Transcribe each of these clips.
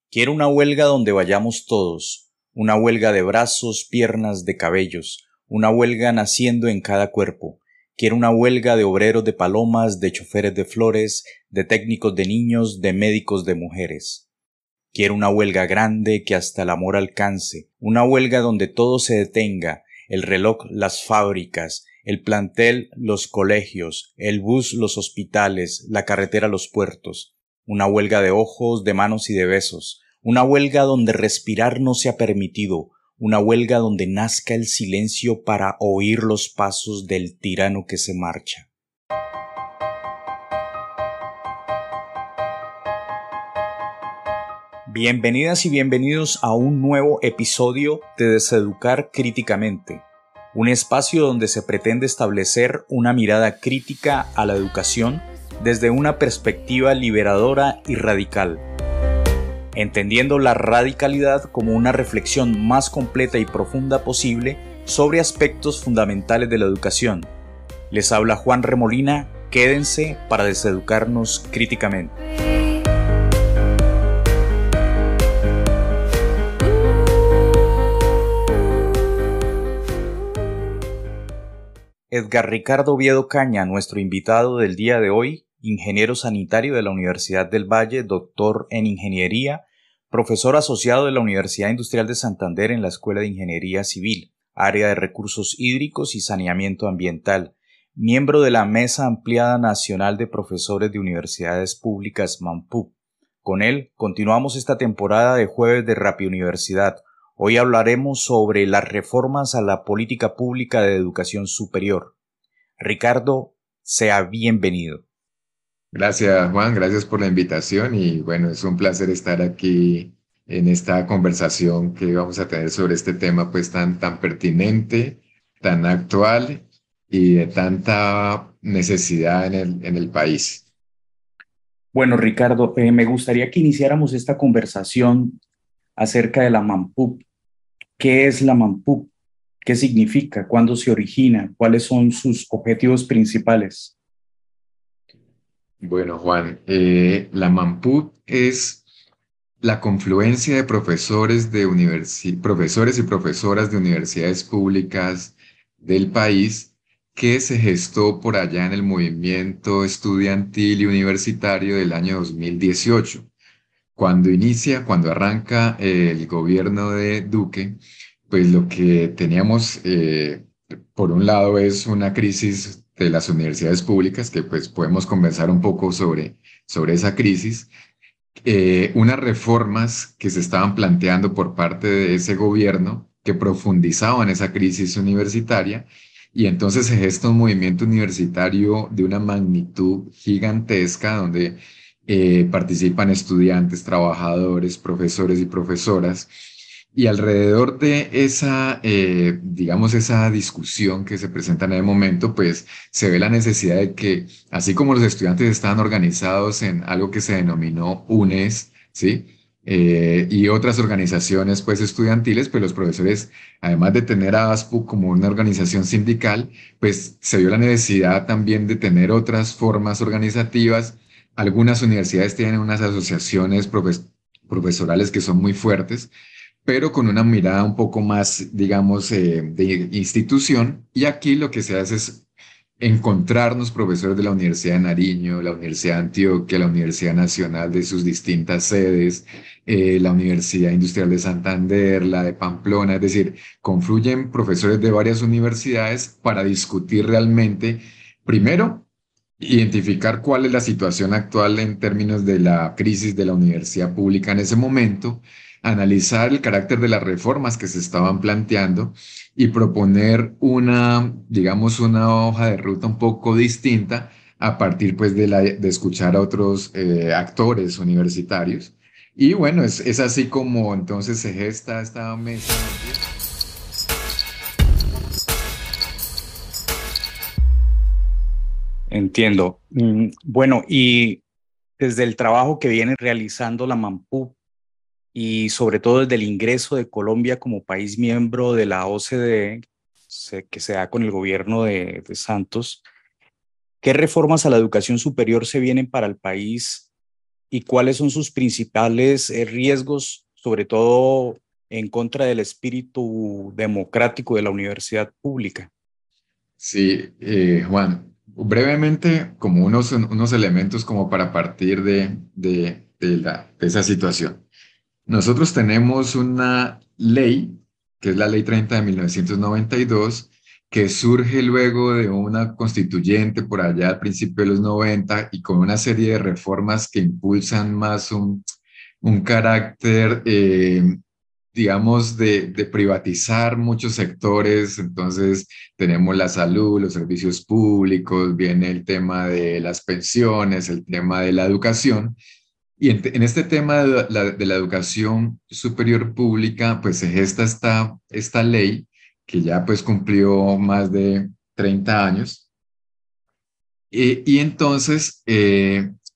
Quiero una huelga donde vayamos todos, una huelga de brazos, piernas, de cabellos, una huelga naciendo en cada cuerpo. Quiero una huelga de obreros de palomas, de choferes de flores, de técnicos de niños, de médicos de mujeres. Quiero una huelga grande que hasta el amor alcance, una huelga donde todo se detenga, el reloj, las fábricas, el plantel, los colegios, el bus, los hospitales, la carretera, los puertos. Una huelga de ojos, de manos y de besos, una huelga donde respirar no sea permitido, una huelga donde nazca el silencio para oír los pasos del tirano que se marcha. Bienvenidas y bienvenidos a un nuevo episodio de Deseducar Críticamente, un espacio donde se pretende establecer una mirada crítica a la educación desde una perspectiva liberadora y radical, entendiendo la radicalidad como una reflexión más completa y profunda posible sobre aspectos fundamentales de la educación. Les habla Juan Remolina, quédense para deseducarnos críticamente. Edgar Ricardo Oviedo Caña, nuestro invitado del día de hoy, ingeniero sanitario de la Universidad del Valle, doctor en ingeniería, profesor asociado de la Universidad Industrial de Santander en la Escuela de Ingeniería Civil, área de recursos hídricos y saneamiento ambiental, miembro de la Mesa Ampliada Nacional de Profesores de Universidades Públicas MAMPUB. Con él continuamos esta temporada de Jueves de Rapiuniversidad. Hoy hablaremos sobre las reformas a la política pública de educación superior. Ricardo, sea bienvenido. Gracias, Juan, gracias por la invitación y bueno, es un placer estar aquí en esta conversación que vamos a tener sobre este tema pues tan pertinente, tan actual y de tanta necesidad en el país. Bueno, Ricardo, me gustaría que iniciáramos esta conversación acerca de la MAMPUB. ¿Qué es la MAMPUB? ¿Qué significa? ¿Cuándo se origina? ¿Cuáles son sus objetivos principales? Bueno, Juan, la MAMPUT es la confluencia de profesores y profesoras de universidades públicas del país que se gestó por allá en el movimiento estudiantil y universitario del año 2018. Cuando arranca el gobierno de Duque, pues lo que teníamos, por un lado, es una crisis de las universidades públicas, que pues podemos conversar un poco sobre esa crisis, unas reformas que se estaban planteando por parte de ese gobierno que profundizaban esa crisis universitaria, y entonces se gesta un movimiento universitario de una magnitud gigantesca donde participan estudiantes, trabajadores, profesores y profesoras. Y alrededor de esa, digamos, esa discusión que se presenta en el momento, pues se ve la necesidad de que, así como los estudiantes estaban organizados en algo que se denominó UNES, ¿sí? Y otras organizaciones, pues, estudiantiles, pues los profesores, además de tener a ASPU como una organización sindical, pues se vio la necesidad también de tener otras formas organizativas. Algunas universidades tienen unas asociaciones profesorales que son muy fuertes, pero con una mirada un poco más, digamos, de institución. Y aquí lo que se hace es encontrarnos profesores de la Universidad de Nariño, la Universidad de Antioquia, la Universidad Nacional de sus distintas sedes, la Universidad Industrial de Santander, la de Pamplona, es decir, confluyen profesores de varias universidades para discutir realmente, primero, identificar cuál es la situación actual en términos de la crisis de la universidad pública en ese momento, analizar el carácter de las reformas que se estaban planteando y proponer una, digamos, una hoja de ruta un poco distinta a partir pues de escuchar a otros actores universitarios. Y bueno, es así como entonces se gesta esta mesa. Entiendo. Bueno, y desde el trabajo que viene realizando la MAMPUB y sobre todo desde el ingreso de Colombia como país miembro de la OCDE, que se da con el gobierno de Santos, ¿qué reformas a la educación superior se vienen para el país y cuáles son sus principales riesgos, sobre todo en contra del espíritu democrático de la universidad pública. Sí, Juan, brevemente, como unos elementos como para partir de esa situación. Nosotros tenemos una ley, que es la Ley 30 de 1992, que surge luego de una constituyente por allá al principio de los 90 y con una serie de reformas que impulsan más un carácter, digamos, de privatizar muchos sectores. Entonces, tenemos la salud, los servicios públicos, viene el tema de las pensiones, el tema de la educación. Y en este tema de la educación superior pública, pues se gesta esta ley que ya pues cumplió más de 30 años. Y entonces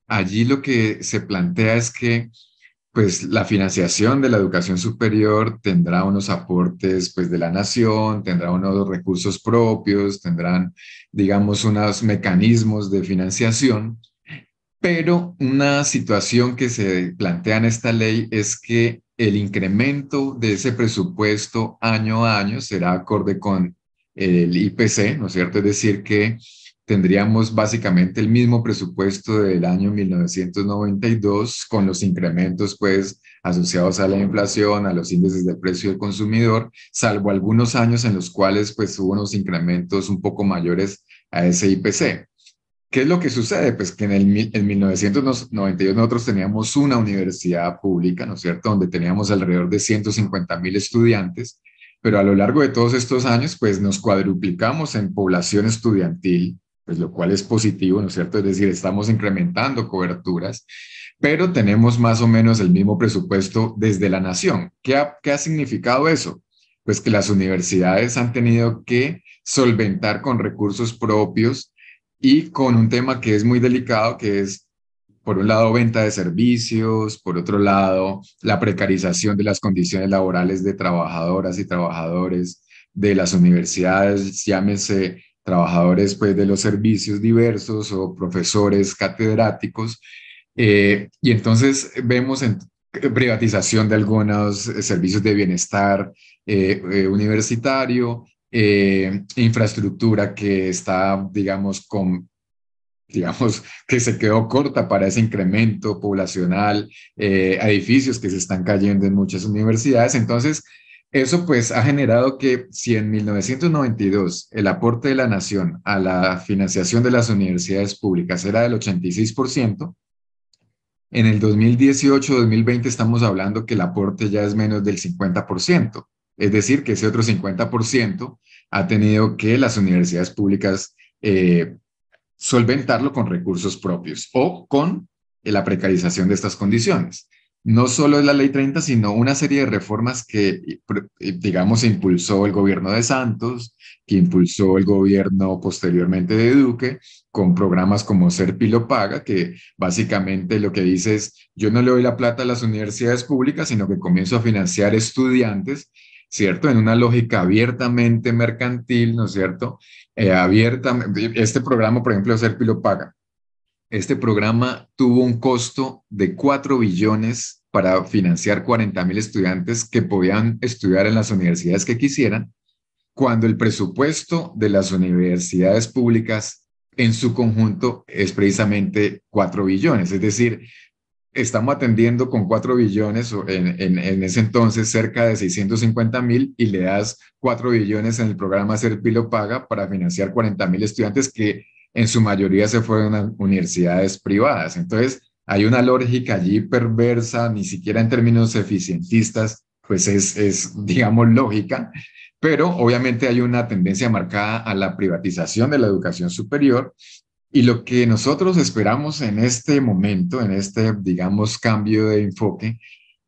allí lo que se plantea es que pues la financiación de la educación superior tendrá unos aportes pues de la nación, tendrá unos recursos propios, tendrán digamos unos mecanismos de financiación, pero una situación que se plantea en esta ley es que el incremento de ese presupuesto año a año será acorde con el IPC, ¿no es cierto? Es decir, que tendríamos básicamente el mismo presupuesto del año 1992 con los incrementos pues asociados a la inflación, a los índices de precio del consumidor, salvo algunos años en los cuales pues hubo unos incrementos un poco mayores a ese IPC. ¿Qué es lo que sucede? Pues que en 1992 nosotros teníamos una universidad pública, ¿no es cierto?, donde teníamos alrededor de 150.000 estudiantes, pero a lo largo de todos estos años, pues nos cuadruplicamos en población estudiantil, pues lo cual es positivo, ¿no es cierto? Es decir, estamos incrementando coberturas, pero tenemos más o menos el mismo presupuesto desde la nación. ¿Qué ha significado eso? Pues que las universidades han tenido que solventar con recursos propios y con un tema que es muy delicado, que es, por un lado, venta de servicios, por otro lado, la precarización de las condiciones laborales de trabajadoras y trabajadores de las universidades, llámese trabajadores pues, de los servicios diversos o profesores catedráticos. Y entonces vemos en privatización de algunos servicios de bienestar universitario, infraestructura que está, digamos, que se quedó corta para ese incremento poblacional, edificios que se están cayendo en muchas universidades. Entonces, eso pues ha generado que si en 1992 el aporte de la nación a la financiación de las universidades públicas era del 86%, en el 2018-2020 estamos hablando que el aporte ya es menos del 50%. Es decir, que ese otro 50% ha tenido que las universidades públicas solventarlo con recursos propios o con la precarización de estas condiciones. No solo es la Ley 30, sino una serie de reformas que, digamos, impulsó el gobierno de Santos, que impulsó el gobierno posteriormente de Duque, con programas como Ser Pilo Paga, que básicamente lo que dice es, yo no le doy la plata a las universidades públicas, sino que comienzo a financiar estudiantes, ¿cierto? En una lógica abiertamente mercantil, ¿no es cierto? Este programa, por ejemplo, Ser Pilo Paga, este programa tuvo un costo de 4 billones para financiar 40.000 estudiantes que podían estudiar en las universidades que quisieran, cuando el presupuesto de las universidades públicas en su conjunto es precisamente 4 billones. Es decir, estamos atendiendo con 4 billones en ese entonces cerca de 650.000 y le das 4 billones en el programa Ser Pilo Paga para financiar 40.000 estudiantes que en su mayoría se fueron a universidades privadas. Entonces, hay una lógica allí perversa, ni siquiera en términos eficientistas, pues digamos, lógica, pero obviamente hay una tendencia marcada a la privatización de la educación superior y lo que nosotros esperamos en este momento, en este, digamos, cambio de enfoque,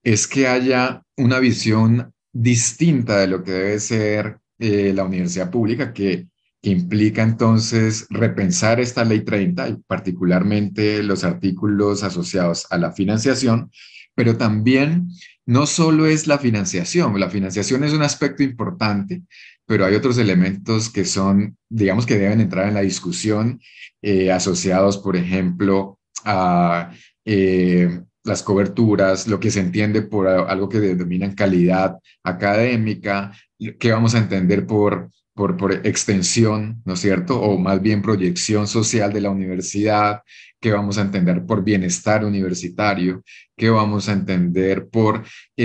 es que haya una visión distinta de lo que debe ser la universidad pública, que implica entonces repensar esta ley 30 y particularmente los artículos asociados a la financiación, pero también no solo es la financiación es un aspecto importante, pero hay otros elementos que son, digamos, que deben entrar en la discusión asociados, por ejemplo, a las coberturas, lo que se entiende por algo que denominan calidad académica, qué vamos a entender por extensión, ¿no es cierto? O más bien proyección social de la universidad, qué vamos a entender por bienestar universitario, qué vamos a entender por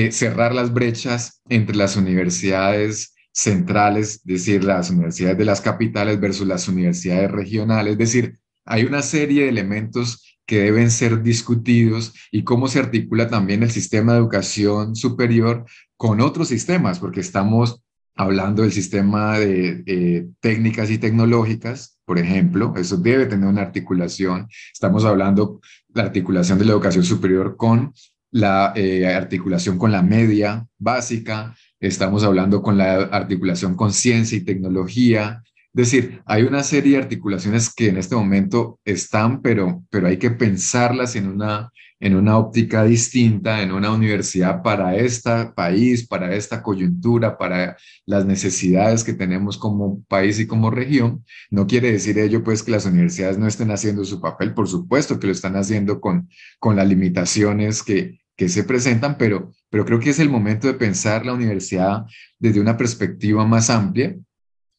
cerrar las brechas entre las universidades centrales, es decir, las universidades de las capitales versus las universidades regionales, es decir, hay una serie de elementos que deben ser discutidos y cómo se articula también el sistema de educación superior con otros sistemas, porque estamos hablando del sistema de técnicas y tecnológicas, por ejemplo, eso debe tener una articulación. Estamos hablando de la articulación de la educación superior con la articulación con la media básica, estamos hablando con la articulación con ciencia y tecnología, es decir, hay una serie de articulaciones que en este momento están, pero hay que pensarlas en una óptica distinta, en una universidad para este país, para esta coyuntura, para las necesidades que tenemos como país y como región. No quiere decir ello, pues, que las universidades no estén haciendo su papel, por supuesto que lo están haciendo con las limitaciones que se presentan, pero creo que es el momento de pensar la universidad desde una perspectiva más amplia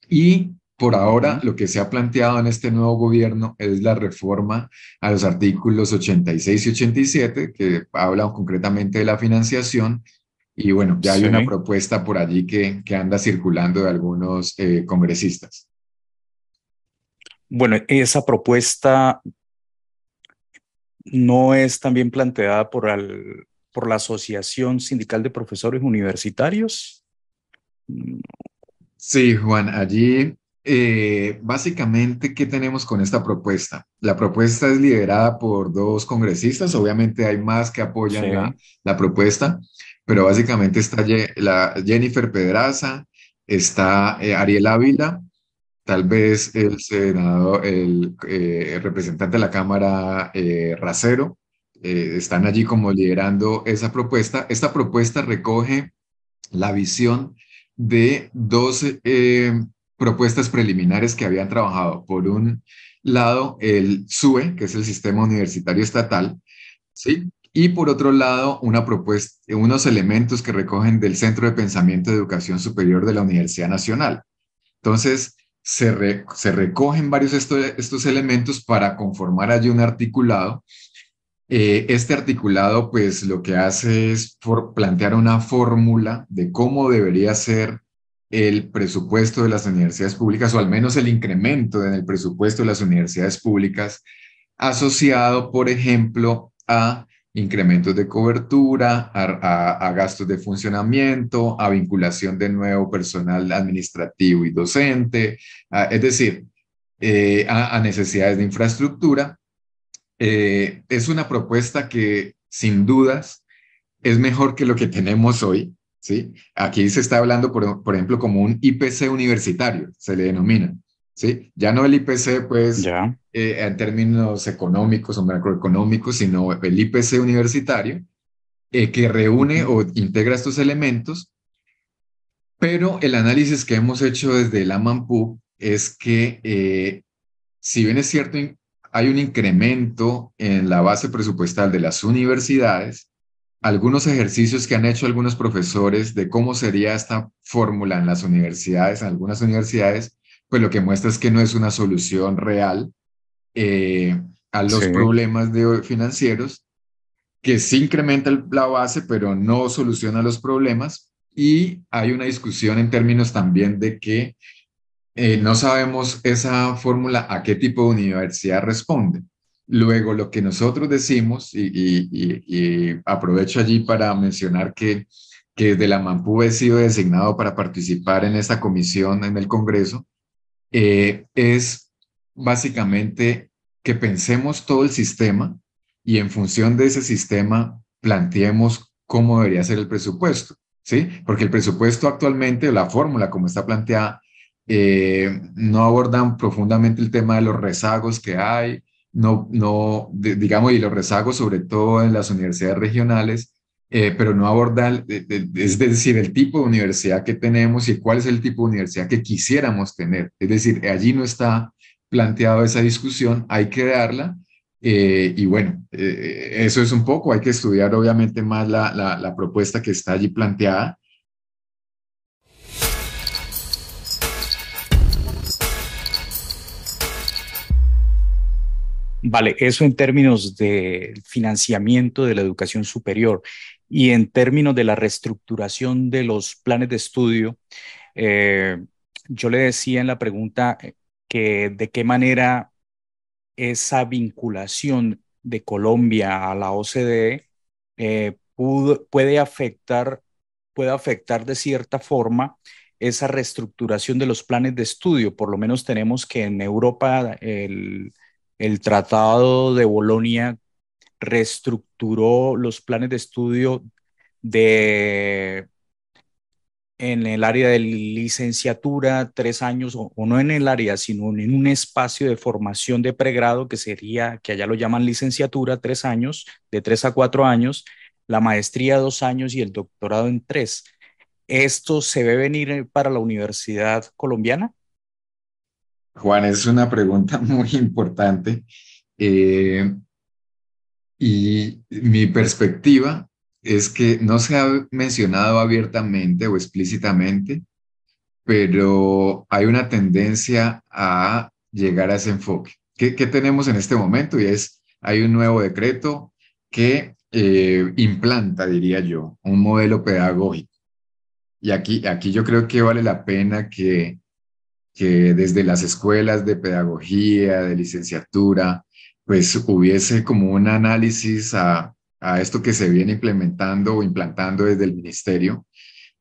y por ahora, Ujú. lo que se ha planteado en este nuevo gobierno es la reforma a los artículos 86 y 87, que hablan concretamente de la financiación. Y bueno, ya hay una Sí. propuesta por allí que anda circulando de algunos congresistas. Bueno, esa propuesta no es también planteada por la Asociación Sindical de Profesores Universitarios. Mm. Sí, Juan, allí básicamente, ¿qué tenemos con esta propuesta? La propuesta es liderada por dos congresistas, obviamente hay más que apoyan Sí. la propuesta, pero básicamente está la Jennifer Pedraza, está Ariel Ávila, tal vez el senador, el representante de la Cámara, Racero, están allí como liderando esa propuesta. Esta propuesta recoge la visión de dos propuestas preliminares que habían trabajado. Por un lado, el SUE, que es el Sistema Universitario Estatal, ¿sí? Y por otro lado, una propuesta, unos elementos que recogen del Centro de Pensamiento de Educación Superior de la Universidad Nacional. Entonces, se recogen varios estos elementos para conformar allí un articulado. Este articulado, pues lo que hace es plantear una fórmula de cómo debería ser el presupuesto de las universidades públicas, o al menos el incremento en el presupuesto de las universidades públicas, asociado, por ejemplo, a incrementos de cobertura, a gastos de funcionamiento, a vinculación de nuevo personal administrativo y docente, es decir, a necesidades de infraestructura. Es una propuesta que sin dudas es mejor que lo que tenemos hoy, ¿sí? Aquí se está hablando, por ejemplo, como un IPC universitario, se le denomina, ¿sí? Ya no el IPC, pues, Ya. en términos económicos o macroeconómicos, sino el IPC universitario, que reúne Ujú. o integra estos elementos, pero el análisis que hemos hecho desde la AMANPU es que si bien es cierto, hay un incremento en la base presupuestal de las universidades, algunos ejercicios que han hecho algunos profesores de cómo sería esta fórmula en las universidades, en algunas universidades, pues lo que muestra es que no es una solución real eh, a los Sí. problemas financieros, que sí incrementa la base, pero no soluciona los problemas. Y hay una discusión en términos también de que no sabemos esa fórmula a qué tipo de universidad responde. Luego, lo que nosotros decimos, y aprovecho allí para mencionar que desde la MAMPU he sido designado para participar en esta comisión en el Congreso, es básicamente que pensemos todo el sistema y en función de ese sistema planteemos cómo debería ser el presupuesto, ¿sí? Porque el presupuesto actualmente, la fórmula como está planteada, no abordan profundamente el tema de los rezagos que hay, digamos, y los rezagos sobre todo en las universidades regionales, pero no abordan, es decir, el tipo de universidad que tenemos y cuál es el tipo de universidad que quisiéramos tener. Es decir, allí no está planteado esa discusión, hay que darla, Y bueno, eso es un poco, hay que estudiar obviamente más la propuesta que está allí planteada. Vale, eso en términos de financiamiento de la educación superior y en términos de la reestructuración de los planes de estudio. eh, yo le decía en la pregunta que de qué manera esa vinculación de Colombia a la OCDE puede afectar de cierta forma esa reestructuración de los planes de estudio. Por lo menos tenemos que en Europa el Tratado de Bolonia reestructuró los planes de estudio de en el área de licenciatura, 3 años, o no en el área, sino en un espacio de formación de pregrado que sería, que allá lo llaman licenciatura, 3 años, de 3 a 4 años, la maestría 2 años y el doctorado en tres. ¿Esto se ve venir para la universidad colombiana? Juan, es una pregunta muy importante. Eh, y mi perspectiva es que no se ha mencionado abiertamente o explícitamente, pero hay una tendencia a llegar a ese enfoque. ¿Qué tenemos en este momento? Y es, hay un nuevo decreto que implanta, diría yo, un modelo pedagógico. Y aquí yo creo que vale la pena que desde las escuelas de pedagogía, de licenciatura, pues hubiese como un análisis a esto que se viene implementando o implantando desde el ministerio,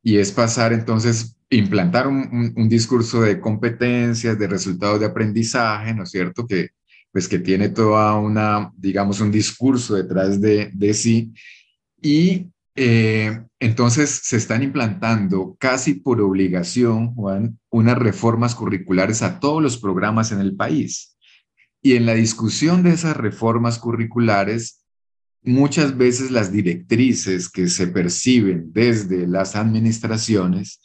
y es pasar entonces, implantar un discurso de competencias, de resultados de aprendizaje, ¿no es cierto? Que pues que tiene toda una, digamos, un discurso detrás de sí, y entonces se están implantando casi por obligación, Juan, unas reformas curriculares a todos los programas en el país. Y en la discusión de esas reformas curriculares, muchas veces las directrices que se perciben desde las administraciones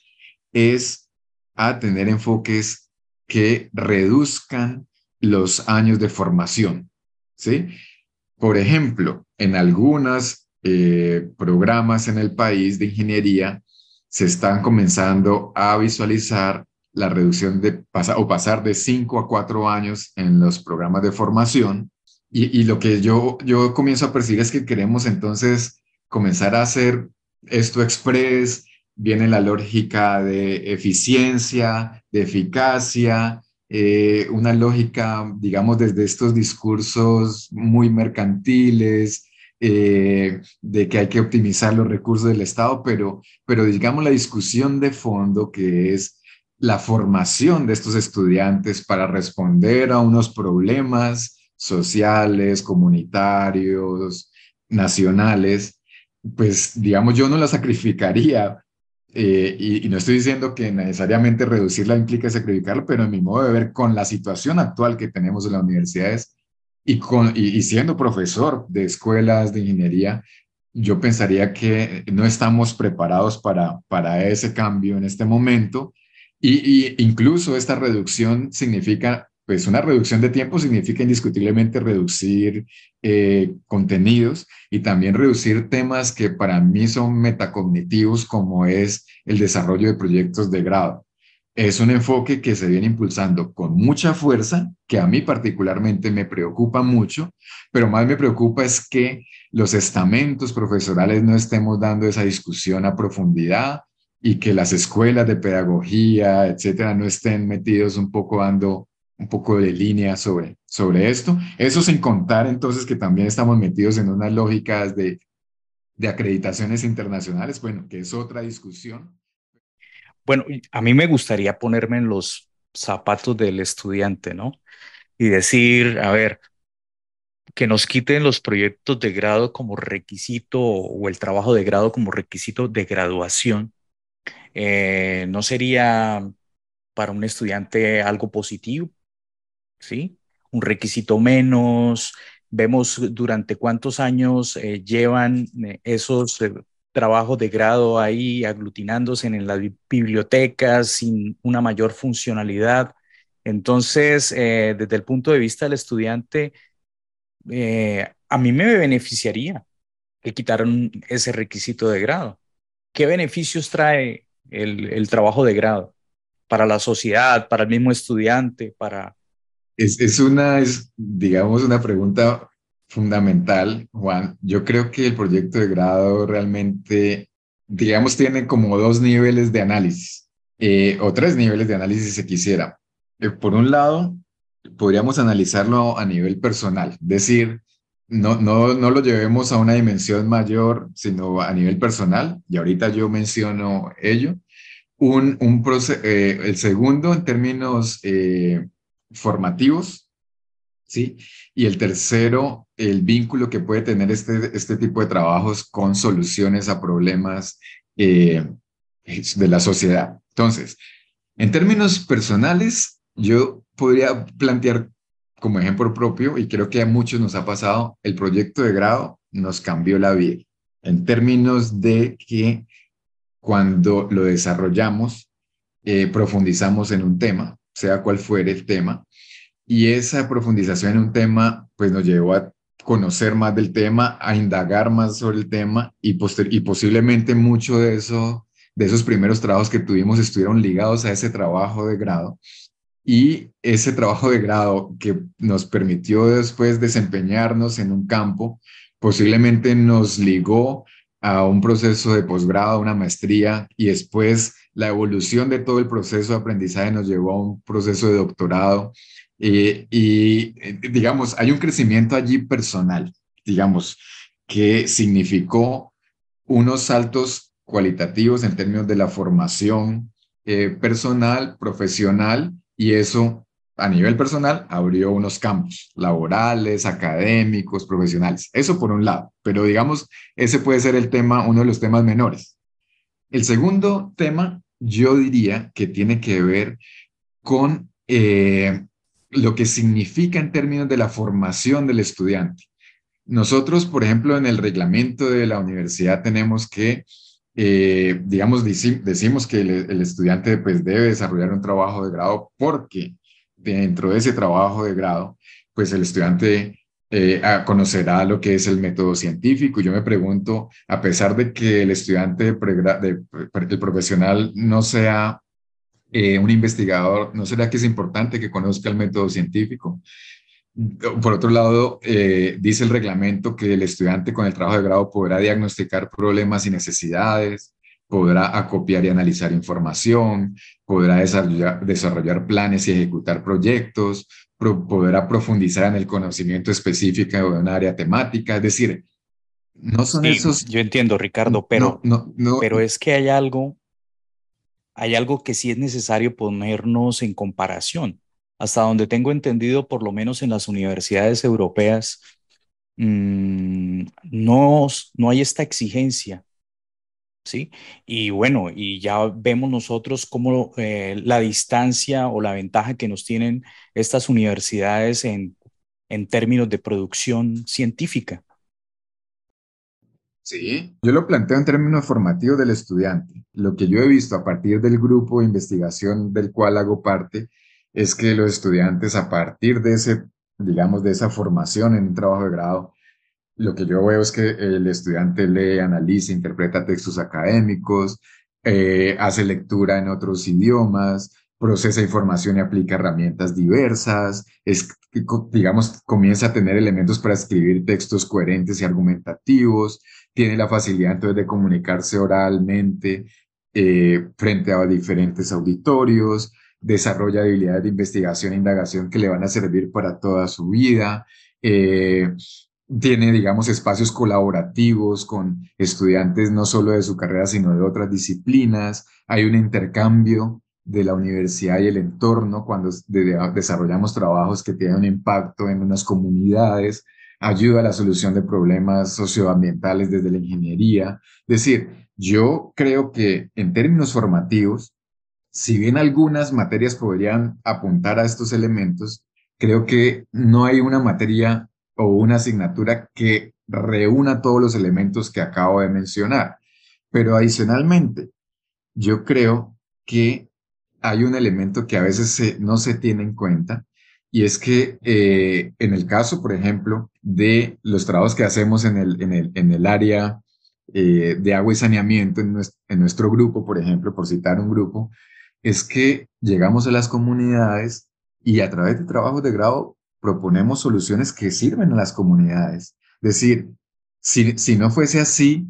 es a tener enfoques que reduzcan los años de formación, ¿sí? Por ejemplo, en algunos programas en el país de ingeniería se están comenzando a visualizar la reducción o pasar de 5 a 4 años en los programas de formación. Y lo que yo comienzo a percibir es que queremos entonces comenzar a hacer esto express, viene la lógica de eficiencia, de eficacia, una lógica, digamos, desde estos discursos muy mercantiles, de que hay que optimizar los recursos del Estado, pero digamos la discusión de fondo que es la formación de estos estudiantes para responder a unos problemas sociales, comunitarios, nacionales, pues digamos yo no la sacrificaría, y no estoy diciendo que necesariamente reducirla implica sacrificarla, pero en mi modo de ver, con la situación actual que tenemos en las universidades y siendo profesor de escuelas de ingeniería, yo pensaría que no estamos preparados para ese cambio en este momento. Y incluso esta reducción significa, pues una reducción de tiempo significa indiscutiblemente reducir contenidos y también reducir temas que para mí son metacognitivos, como es el desarrollo de proyectos de grado. Es un enfoque que se viene impulsando con mucha fuerza, que a mí particularmente me preocupa mucho, pero más me preocupa es que los estamentos profesorales no estemos dando esa discusión a profundidad y que las escuelas de pedagogía, etcétera, no estén metidos un poco dando un poco de línea sobre esto. Eso sin contar entonces que también estamos metidos en unas lógicas de acreditaciones internacionales, bueno, que es otra discusión. Bueno, a mí me gustaría ponerme en los zapatos del estudiante, ¿no? Y decir, a ver, que nos quiten los proyectos de grado como requisito o el trabajo de grado como requisito de graduación. ¿No sería para un estudiante algo positivo? ¿Sí? Un requisito menos. Vemos durante cuántos años llevan esos trabajos de grado ahí aglutinándose en las bibliotecas sin una mayor funcionalidad. Entonces, desde el punto de vista del estudiante, a mí me beneficiaría que quitaran ese requisito de grado. ¿Qué beneficios trae el trabajo de grado para la sociedad, para el mismo estudiante, para... Digamos, una pregunta fundamental, Juan. Yo creo que el proyecto de grado realmente, digamos, tiene como dos niveles de análisis, o tres niveles de análisis si se quisiera. Por un lado, podríamos analizarlo a nivel personal, es decir, no lo llevemos a una dimensión mayor, sino a nivel personal, y ahorita yo menciono ello. El segundo en términos formativos, ¿sí? Y el tercero, el vínculo que puede tener este tipo de trabajos con soluciones a problemas eh, de la sociedad. Entonces, en términos personales, yo podría plantear como ejemplo propio, y creo que a muchos nos ha pasado, el proyecto de grado nos cambió la vida, en términos de que cuando lo desarrollamos, profundizamos en un tema, sea cual fuere el tema, y esa profundización en un tema, pues nos llevó a conocer más del tema, a indagar más sobre el tema y posiblemente mucho de eso, de esos primeros trabajos que tuvimos estuvieron ligados a ese trabajo de grado y ese trabajo de grado que nos permitió después desempeñarnos en un campo, posiblemente nos ligó a un proceso de posgrado, una maestría, y después la evolución de todo el proceso de aprendizaje nos llevó a un proceso de doctorado. Digamos, hay un crecimiento allí personal, digamos, que significó unos saltos cualitativos en términos de la formación personal, profesional, y eso a nivel personal abrió unos campos laborales, académicos, profesionales. Eso por un lado, pero digamos, ese puede ser el tema, uno de los temas menores. El segundo tema, yo diría que tiene que ver con lo que significa en términos de la formación del estudiante. Nosotros, por ejemplo, en el reglamento de la universidad tenemos que, digamos, decimos que el estudiante pues, debe desarrollar un trabajo de grado porque dentro de ese trabajo de grado, pues el estudiante conocerá lo que es el método científico. Yo me pregunto, a pesar de que el estudiante, el profesional no sea un investigador, ¿no será que es importante que conozca el método científico? Por otro lado, dice el reglamento que el estudiante con el trabajo de grado podrá diagnosticar problemas y necesidades, podrá acopiar y analizar información, podrá desarrollar planes y ejecutar proyectos, podrá profundizar en el conocimiento específico de un área temática. Es decir, no son Sí, esos, yo entiendo, Ricardo, no, pero es que hay algo que sí es necesario ponernos en comparación. Hasta donde tengo entendido, por lo menos en las universidades europeas, no hay esta exigencia, ¿sí? Y bueno, y ya vemos nosotros cómo la distancia o la ventaja que nos tienen estas universidades en términos de producción científica. Sí, yo lo planteo en términos formativos del estudiante. Lo que yo he visto a partir del grupo de investigación del cual hago parte es que los estudiantes a partir de ese, digamos, de esa formación en un trabajo de grado, lo que yo veo es que el estudiante lee, analiza, interpreta textos académicos, hace lectura en otros idiomas, procesa información y aplica herramientas diversas, digamos, comienza a tener elementos para escribir textos coherentes y argumentativos, tiene la facilidad entonces de comunicarse oralmente frente a diferentes auditorios, desarrolla habilidades de investigación e indagación que le van a servir para toda su vida. Eh, Tiene, digamos, espacios colaborativos con estudiantes no solo de su carrera, sino de otras disciplinas. Hay un intercambio de la universidad y el entorno cuando desarrollamos trabajos que tienen un impacto en unas comunidades, ayuda a la solución de problemas socioambientales desde la ingeniería. Es decir, yo creo que en términos formativos, si bien algunas materias podrían apuntar a estos elementos, creo que no hay una materia o una asignatura que reúna todos los elementos que acabo de mencionar. Pero adicionalmente, yo creo que hay un elemento que a veces no se tiene en cuenta Y es que en el caso, por ejemplo, de los trabajos que hacemos en el área de agua y saneamiento en nuestro grupo, por ejemplo, por citar un grupo, es que llegamos a las comunidades y a través de trabajos de grado proponemos soluciones que sirven a las comunidades. Es decir, si no fuese así,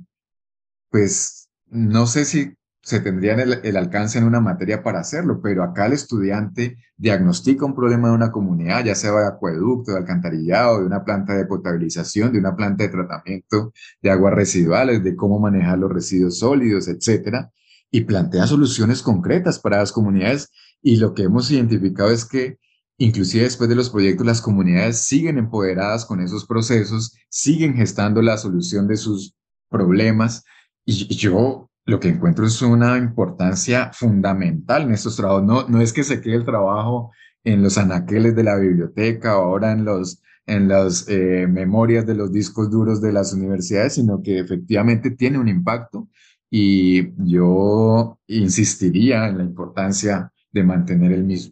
pues no sé si se tendría el alcance en una materia para hacerlo, pero acá el estudiante diagnostica un problema de una comunidad, ya sea de acueducto, de alcantarillado, de una planta de potabilización, de una planta de tratamiento de aguas residuales, de cómo manejar los residuos sólidos, etcétera, y plantea soluciones concretas para las comunidades. Y lo que hemos identificado es que inclusive después de los proyectos, las comunidades siguen empoderadas con esos procesos, siguen gestando la solución de sus problemas y yo lo que encuentro es una importancia fundamental en estos trabajos. No es que se quede el trabajo en los anaqueles de la biblioteca o ahora en las memorias de los discos duros de las universidades, sino que efectivamente tiene un impacto y yo insistiría en la importancia de mantener el mismo.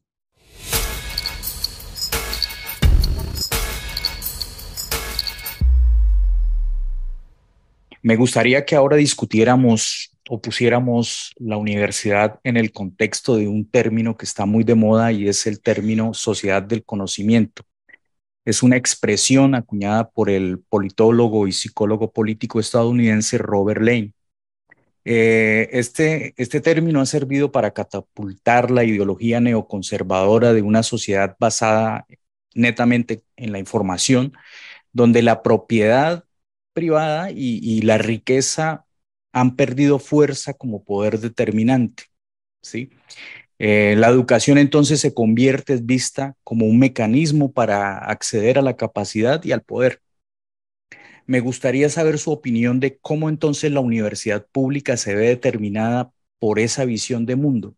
Me gustaría que ahora discutiéramos o pusiéramos la universidad en el contexto de un término que está muy de moda y es el término sociedad del conocimiento. Es una expresión acuñada por el politólogo y psicólogo político estadounidense Robert Lane. Este término ha servido para catapultar la ideología neoconservadora de una sociedad basada netamente en la información, donde la propiedad privada y la riqueza han perdido fuerza como poder determinante, ¿sí? La educación entonces se convierte, es vista como un mecanismo para acceder a la capacidad y al poder. Me gustaría saber su opinión de cómo entonces la universidad pública se ve determinada por esa visión de mundo.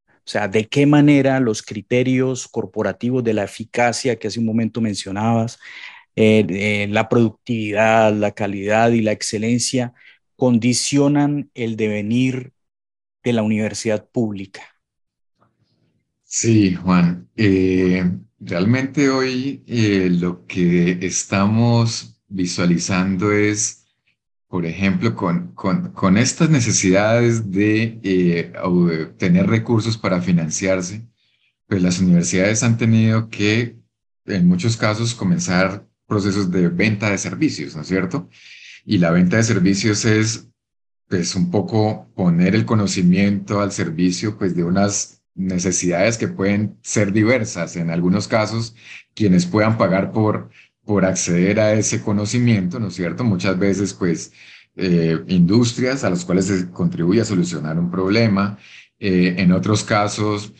O sea, de qué manera los criterios corporativos de la eficacia que hace un momento mencionabas, la productividad, la calidad y la excelencia condicionan el devenir de la universidad pública. Sí, Juan. Realmente hoy lo que estamos visualizando es, por ejemplo, con estas necesidades de tener recursos para financiarse, pues las universidades han tenido que, en muchos casos, comenzar procesos de venta de servicios, ¿no es cierto? Y la venta de servicios es pues un poco poner el conocimiento al servicio pues de unas necesidades que pueden ser diversas. En algunos casos, quienes puedan pagar por acceder a ese conocimiento, ¿no es cierto? Muchas veces pues industrias a las cuales se contribuye a solucionar un problema. En otros casos,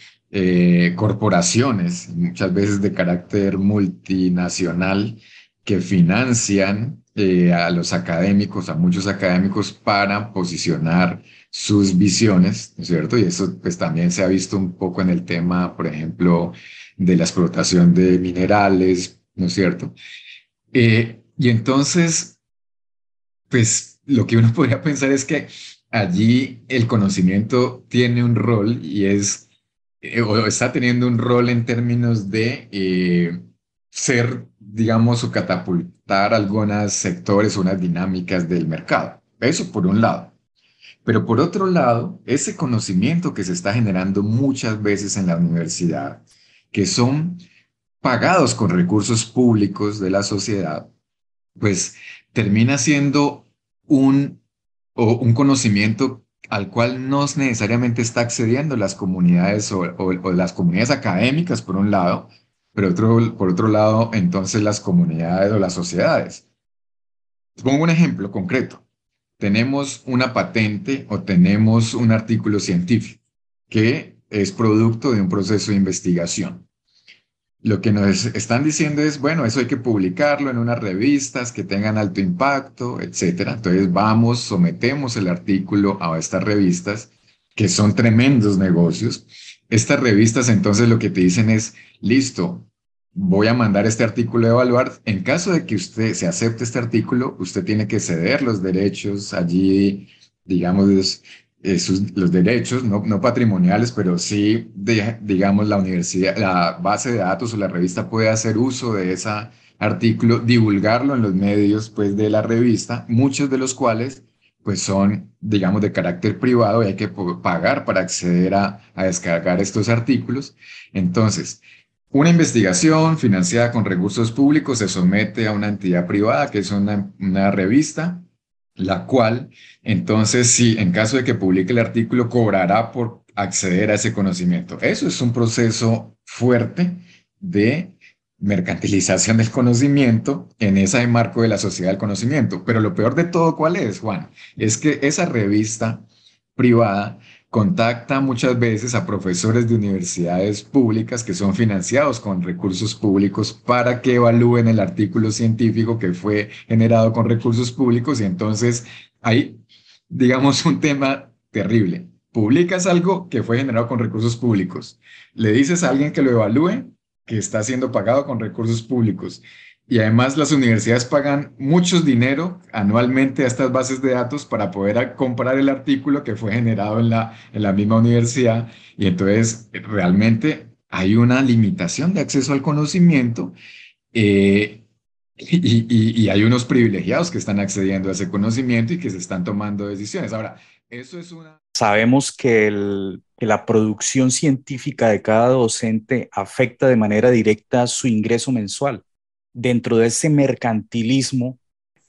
corporaciones, muchas veces de carácter multinacional, que financian a los académicos, a muchos académicos, para posicionar sus visiones, ¿no es cierto? Y eso pues también se ha visto un poco en el tema, por ejemplo, de la explotación de minerales, ¿no es cierto? Y entonces, pues lo que uno podría pensar es que allí el conocimiento tiene un rol y es, o está teniendo un rol en términos de ser, digamos, o catapultar algunos sectores, unas dinámicas del mercado. Eso por un lado. Pero por otro lado, ese conocimiento que se está generando muchas veces en la universidad, que son pagados con recursos públicos de la sociedad, pues termina siendo un, un conocimiento al cual no necesariamente está accediendo las comunidades o las comunidades académicas, por un lado, pero por otro lado, entonces las comunidades o las sociedades. Pongo un ejemplo concreto. Tenemos una patente o tenemos un artículo científico que es producto de un proceso de investigación. Lo que nos están diciendo es, bueno, eso hay que publicarlo en unas revistas que tengan alto impacto, etcétera. Entonces vamos, sometemos el artículo a estas revistas, que son tremendos negocios. Estas revistas entonces lo que te dicen es, listo, voy a mandar este artículo a evaluar. En caso de que usted se acepte este artículo, usted tiene que ceder los derechos allí, digamos, los derechos, no patrimoniales, pero sí, digamos, la universidad, la base de datos o la revista puede hacer uso de ese artículo, divulgarlo en los medios, pues, de la revista, muchos de los cuales, pues, son, digamos, de carácter privado y hay que pagar para acceder a descargar estos artículos. Entonces, una investigación financiada con recursos públicos se somete a una entidad privada, que es una revista, la cual entonces, sí, en caso de que publique el artículo, cobrará por acceder a ese conocimiento. Eso es un proceso fuerte de mercantilización del conocimiento en ese marco de la sociedad del conocimiento. Pero lo peor de todo, ¿cuál es, Juan? Es que esa revista privada contacta muchas veces a profesores de universidades públicas que son financiados con recursos públicos para que evalúen el artículo científico que fue generado con recursos públicos y entonces hay, digamos, un tema terrible. Publicas algo que fue generado con recursos públicos. Le dices a alguien que lo evalúe que está siendo pagado con recursos públicos. Y además las universidades pagan mucho dinero anualmente a estas bases de datos para poder comprar el artículo que fue generado en la misma universidad. Y entonces realmente hay una limitación de acceso al conocimiento. eh, y hay unos privilegiados que están accediendo a ese conocimiento y que se están tomando decisiones. Ahora, eso es una... Sabemos que, que la producción científica de cada docente afecta de manera directa su ingreso mensual. Dentro de ese mercantilismo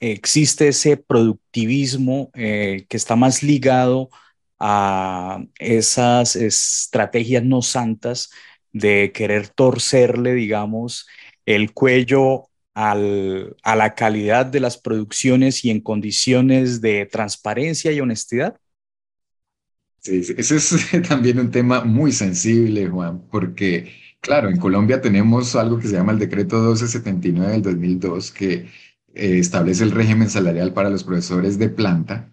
existe ese productivismo que está más ligado a esas estrategias no santas de querer torcerle, digamos, el cuello a la calidad de las producciones y en condiciones de transparencia y honestidad. Sí, sí, ese es también un tema muy sensible, Juan, porque, claro, en Colombia tenemos algo que se llama el Decreto 1279 del 2002, que establece el régimen salarial para los profesores de planta.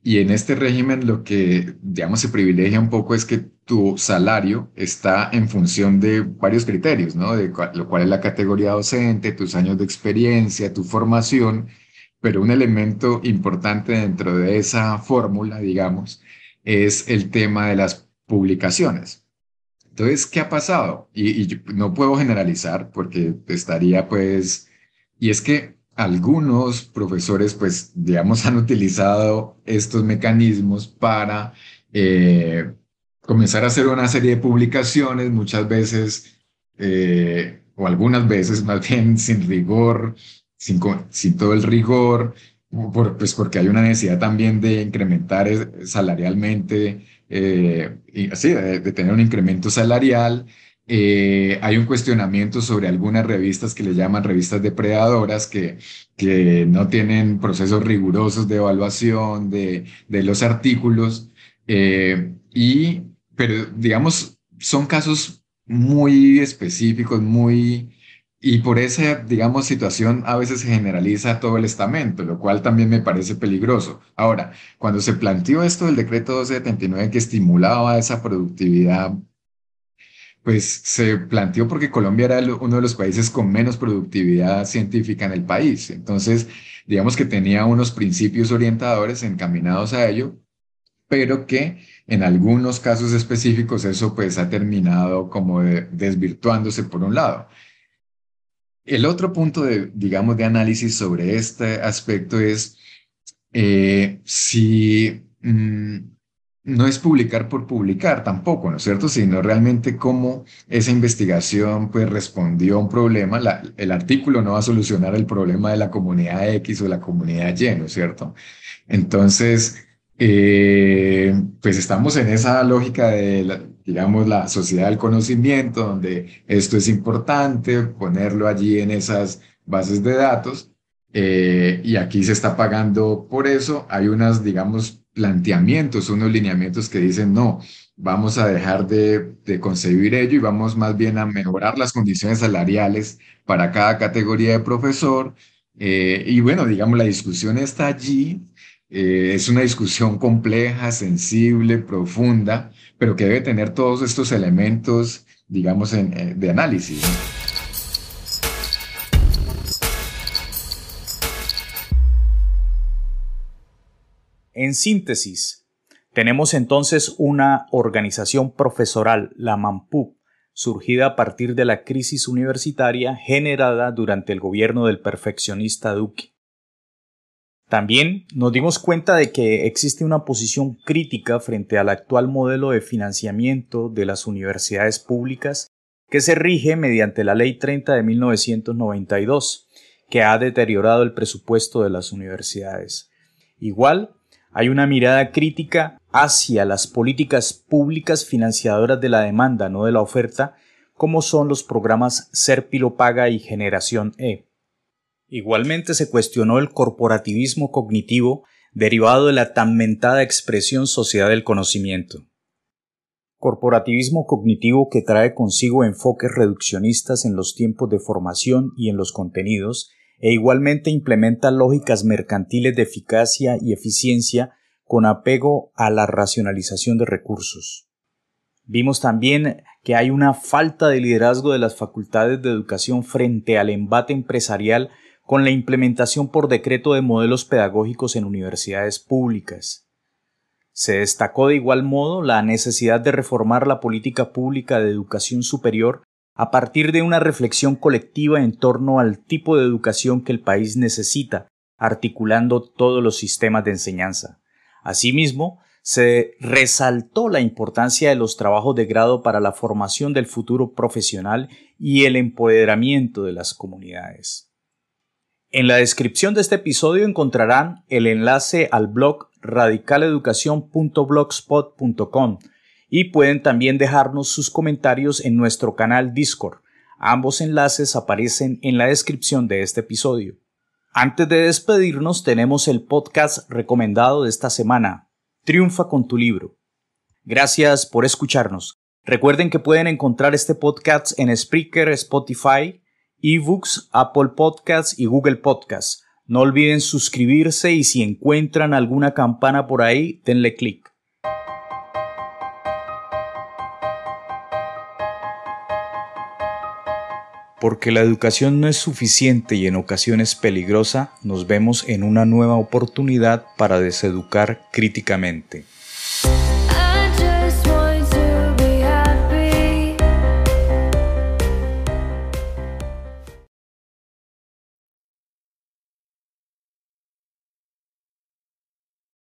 Y en este régimen lo que, digamos, se privilegia un poco es que tu salario está en función de varios criterios, ¿no? De lo cual es la categoría docente, tus años de experiencia, tu formación, pero un elemento importante dentro de esa fórmula, digamos, es el tema de las publicaciones. Entonces, ¿qué ha pasado? Y yo no puedo generalizar porque estaría pues, y es que algunos profesores pues, digamos, han utilizado estos mecanismos para comenzar a hacer una serie de publicaciones, muchas veces, o algunas veces más bien sin rigor, sin todo el rigor, pues porque hay una necesidad también de incrementar salarialmente y así, de tener un incremento salarial. Hay un cuestionamiento sobre algunas revistas que le llaman revistas depredadoras que no tienen procesos rigurosos de evaluación de los artículos. Pero digamos, son casos muy específicos, y por esa, digamos, situación a veces se generaliza todo el estamento, lo cual también me parece peligroso. Ahora, cuando se planteó esto del decreto 279 que estimulaba esa productividad, pues se planteó porque Colombia era uno de los países con menos productividad científica en el país. Entonces, digamos que tenía unos principios orientadores encaminados a ello, pero que en algunos casos específicos eso pues ha terminado como desvirtuándose por un lado. El otro punto de, digamos, de análisis sobre este aspecto es si no es publicar por publicar tampoco, ¿no es cierto? Sino realmente cómo esa investigación pues respondió a un problema. El artículo no va a solucionar el problema de la comunidad X o la comunidad Y, ¿no es cierto? Entonces, pues estamos en esa lógica de, digamos, la sociedad del conocimiento, donde esto es importante, ponerlo allí en esas bases de datos, y aquí se está pagando por eso. Hay unas, digamos, planteamientos, unos lineamientos que dicen, no, vamos a dejar de concebir ello y vamos más bien a mejorar las condiciones salariales para cada categoría de profesor. Y bueno, digamos, la discusión está allí. Es una discusión compleja, sensible, profunda, pero que debe tener todos estos elementos, digamos, de análisis, ¿no? En síntesis, Tenemos entonces una organización profesoral, la MANPUB, surgida a partir de la crisis universitaria generada durante el gobierno del perfeccionista Duque. También nos dimos cuenta de que existe una posición crítica frente al actual modelo de financiamiento de las universidades públicas que se rige mediante la Ley 30 de 1992, que ha deteriorado el presupuesto de las universidades. Igual, hay una mirada crítica hacia las políticas públicas financiadoras de la demanda, no de la oferta, como son los programas Serpilo Paga y Generación E. Igualmente se cuestionó el corporativismo cognitivo derivado de la tan mentada expresión sociedad del conocimiento. Corporativismo cognitivo que trae consigo enfoques reduccionistas en los tiempos de formación y en los contenidos, e igualmente implementa lógicas mercantiles de eficacia y eficiencia con apego a la racionalización de recursos. Vimos también que hay una falta de liderazgo de las facultades de educación frente al embate empresarial con la implementación por decreto de modelos pedagógicos en universidades públicas. Se destacó de igual modo la necesidad de reformar la política pública de educación superior a partir de una reflexión colectiva en torno al tipo de educación que el país necesita, articulando todos los sistemas de enseñanza. Asimismo, se resaltó la importancia de los trabajos de grado para la formación del futuro profesional y el empoderamiento de las comunidades. En la descripción de este episodio encontrarán el enlace al blog radicaleducacion.blogspot.com y pueden también dejarnos sus comentarios en nuestro canal Discord. Ambos enlaces aparecen en la descripción de este episodio. Antes de despedirnos, tenemos el podcast recomendado de esta semana, Triunfa con tu libro. Gracias por escucharnos. Recuerden que pueden encontrar este podcast en Spreaker, Spotify, eBooks, Apple Podcasts y Google Podcasts. No olviden suscribirse y si encuentran alguna campana por ahí, denle clic. Porque la educación no es suficiente y en ocasiones peligrosa, nos vemos en una nueva oportunidad para deseducar críticamente.